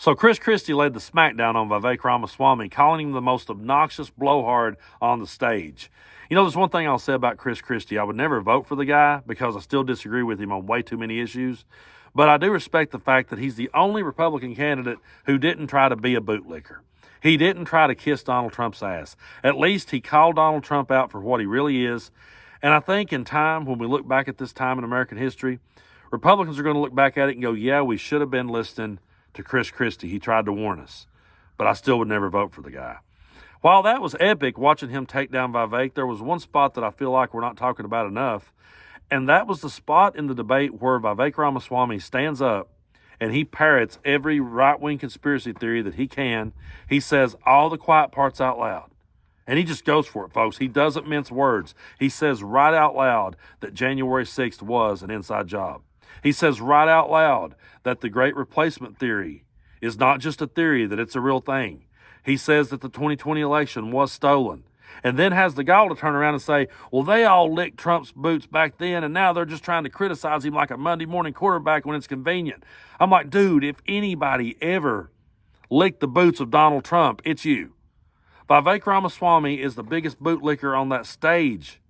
So Chris Christie laid the smackdown on Vivek Ramaswamy, calling him the most obnoxious blowhard on the stage. You know, there's one thing I'll say about Chris Christie. I would never vote for the guy because I still disagree with him on way too many issues. But I do respect the fact that he's the only Republican candidate who didn't try to be a bootlicker. He didn't try to kiss Donald Trump's ass. At least he called Donald Trump out for what he really is. And I think in time, when we look back at this time in American history, Republicans are going to look back at it and go, yeah, we should have been listening to Chris Christie. He tried to warn us, but I still would never vote for the guy. While that was epic, watching him take down Vivek, there was one spot that I feel like we're not talking about enough, and that was the spot in the debate where Vivek Ramaswamy stands up and he parrots every right-wing conspiracy theory that he can. He says all the quiet parts out loud, and he just goes for it, folks. He doesn't mince words. He says right out loud that January 6th was an inside job. He says right out loud that the Great Replacement theory is not just a theory, that it's a real thing. He says that the 2020 election was stolen, and then has the gall to turn around and say, well, they all licked Trump's boots back then, and now they're just trying to criticize him like a Monday morning quarterback when it's convenient. I'm like, dude, if anybody ever licked the boots of Donald Trump, it's you. Vivek Ramaswamy is the biggest bootlicker on that stage.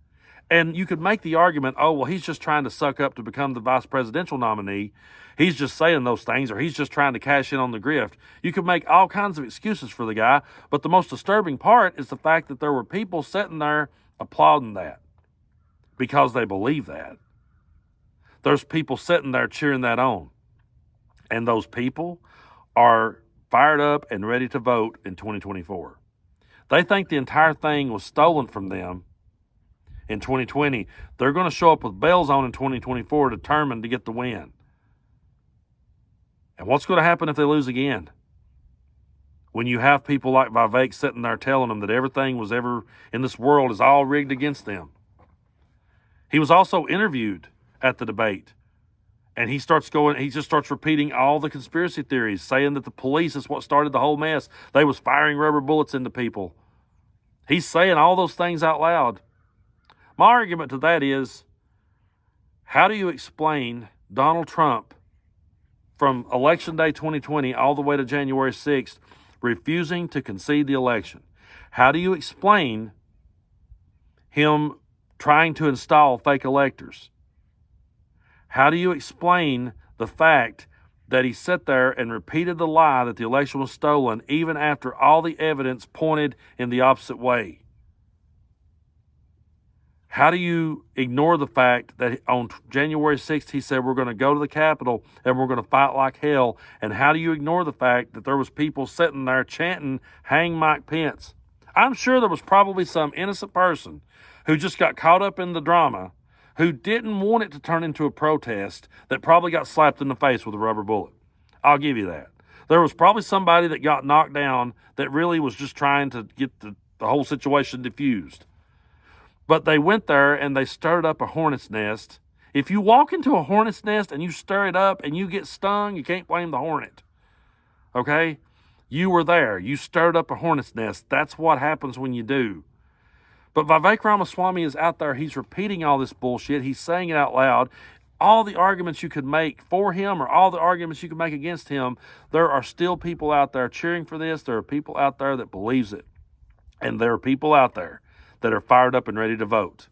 And you could make the argument, oh, well, he's just trying to suck up to become the vice presidential nominee. He's just saying those things, or he's just trying to cash in on the grift. You could make all kinds of excuses for the guy, but the most disturbing part is the fact that there were people sitting there applauding that because they believe that. There's people sitting there cheering that on. And those people are fired up and ready to vote in 2024. They think the entire thing was stolen from them in 2020. They're going to show up with bells on in 2024 determined to get the win. And what's going to happen if they lose again? When you have people like Vivek sitting there telling them that everything was ever in this world is all rigged against them. He was also interviewed at the debate, and he just starts repeating all the conspiracy theories, saying that the police is what started the whole mess. They was firing rubber bullets into people. He's saying all those things out loud. My argument to that is, how do you explain Donald Trump from Election Day 2020 all the way to January 6th refusing to concede the election? How do you explain him trying to install fake electors? How do you explain the fact that he sat there and repeated the lie that the election was stolen even after all the evidence pointed in the opposite way? How do you ignore the fact that on January 6th he said we're going to go to the Capitol and we're going to fight like hell? And how do you ignore the fact that there was people sitting there chanting, hang Mike Pence? I'm sure there was probably some innocent person who just got caught up in the drama, who didn't want it to turn into a protest, that probably got slapped in the face with a rubber bullet. I'll give you that. There was probably somebody that got knocked down that really was just trying to get the whole situation diffused. But they went there and they stirred up a hornet's nest. If you walk into a hornet's nest and you stir it up and you get stung, you can't blame the hornet. Okay? You were there. You stirred up a hornet's nest. That's what happens when you do. But Vivek Ramaswamy is out there. He's repeating all this bullshit. He's saying it out loud. All the arguments you could make for him or all the arguments you could make against him, there are still people out there cheering for this. There are people out there that believes it. And there are people out there that are fired up and ready to vote.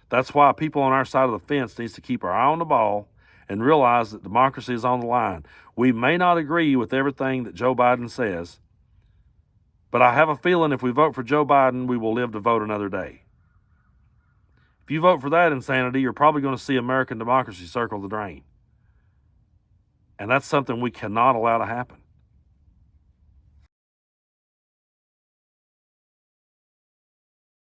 That's why people on our side of the fence needs to keep our eye on the ball and realize that democracy is on the line. We may not agree with everything that Joe Biden says, but I have a feeling if we vote for Joe Biden, we will live to vote another day. If you vote for that insanity, you're probably going to see American democracy circle the drain. And that's something we cannot allow to happen.